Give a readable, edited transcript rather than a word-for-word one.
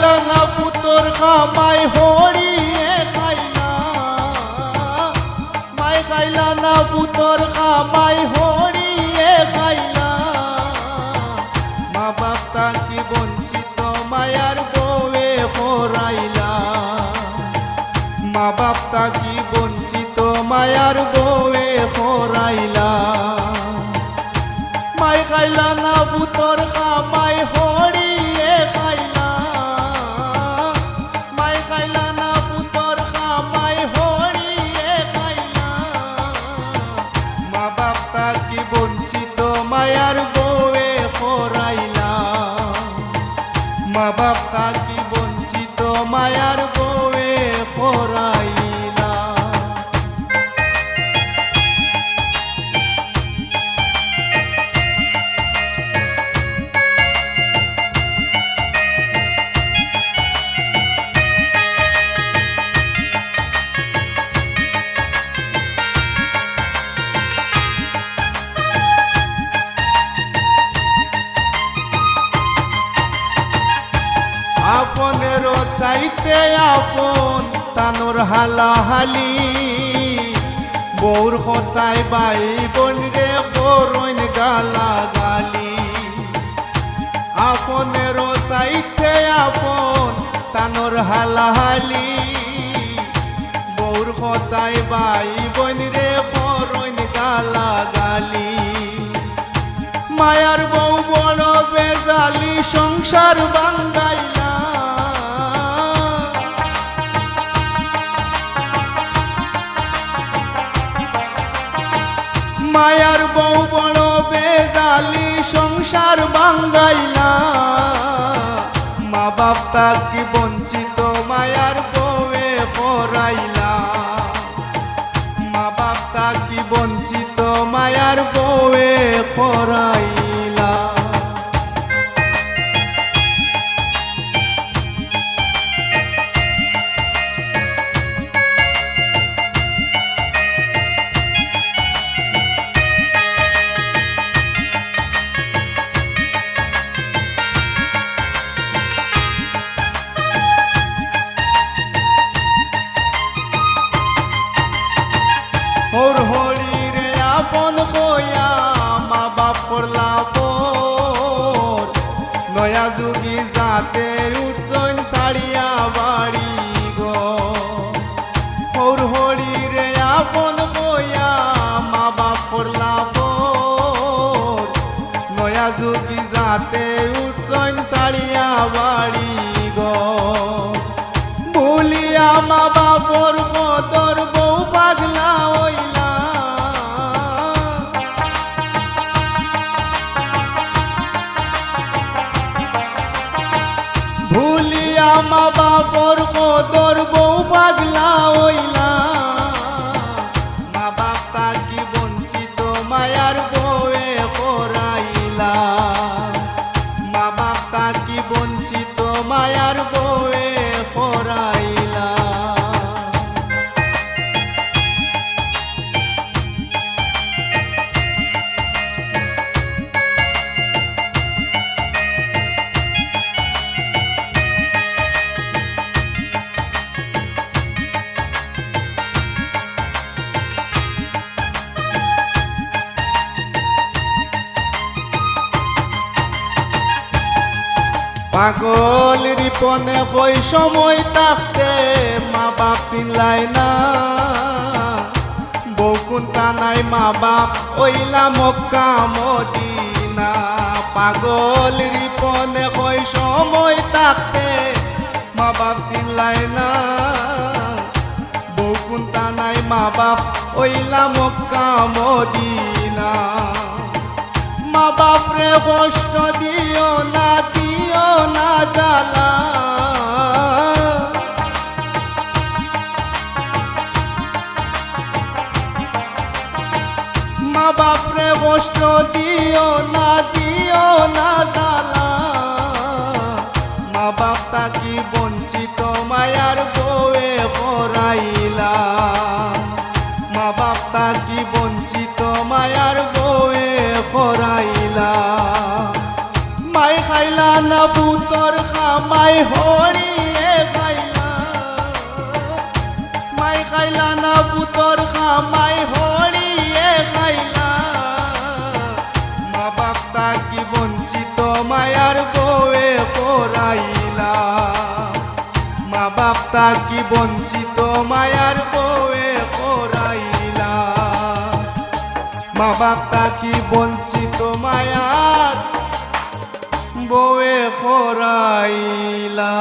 খাইলা না পুতর খামাই হরিয়ে খাইলা মাই খাইলা না পুতর খামাই হরিয়ে খাইলা মা বাপ তাকি বঞ্চিত মায়ার বউয়ে হরাইলা মা বাপ তাকি বঞ্চিত মায়ার বউয়ে হরাইলা মাই খাইলা না পুতর খামাই হরিয়ে খাইলা মাই খাইলা না পুতর খামাই হরিয়ে খাইলা মা বাপ তাকি বঞ্চিত মায়ার বউয়ে হরাইলা মা বাপ তাকি বঞ্চিত মায়ার বউয়ে হরাইলা আপনেরও চাইতে আপন তানোর হালাহালি বউর হতায় বাই বোন রে করইন গালাগালি আপনেরও চাইতে আপন তানোর হালাহালি বউর হতায় বাই বোন রে করইন গালাগালি মায়ার বউ বড় বেজালি সংসার বাঙ্গাইলা মায়ার বউ বড় বেজালি সংসার বাঙ্গাইলা মা বাপ তাকি বঞ্চিত মায়ার বউয়ে হরাইলা মা বাপ তাকি বঞ্চিত মায়ার বউয়ে হরাইলা ওর হরি রে আপন কইয়া মা বাপ করলা পর নয়া যুগি যাতে উঠছইন ছাড়িয়া বাড়ি গো ওর হরি রে আপন কইয়া মা বাপ করলা পর নয়া যুগি যাতে উঠছইন ছাড়িয়া বাড়ি গো ভুলিয়া মা বাপর কদর বউ পাগলা হইলা ভুলিয়া মা বাপর কদর বউ পাগলা হইলা মা বাপ তাকি বঞ্চিত মায়ার বউয়ে হরাইলা মা বাপ তাকি বঞ্চিত মায়ার বউয়ে হরাইলা পাগল রিপনে কই সময় থাকতে মা বাপ চিনলাই না বউকুন তানাই মা বাপ ওইলা মক্কা মদিনা পাগল রিপনে কই সময় থাকতে মা বাপ চিনলাই না বউকুন তানাই মা বাপ ওইলা মক্কা মদিনা মা বাপ রে কষ্ট দিও না জালা মা বাপ রে কষ্ট দিও না জালা মা বাপ তাকি বঞ্চিত মায়ার বউয়ে হরাইলা মা বাপ তাকি বঞ্চিত মায়ার বউয়ে হরাইলা মাই খাইলা না পুত পুতর খামাই হরিয়ে খাইলা মাই খাইলা না পুতর খামাই হরিয়ে খাইলা মা বাপ তাকি বঞ্চিত মায়ার বউয়ে পড়াইলা মা বাপ তাকি বঞ্চিত মায়ার বউয়ে পড়াইলা মা বাপ তাকি বঞ্চিত মায়ার বউয়ে পড়াইলা।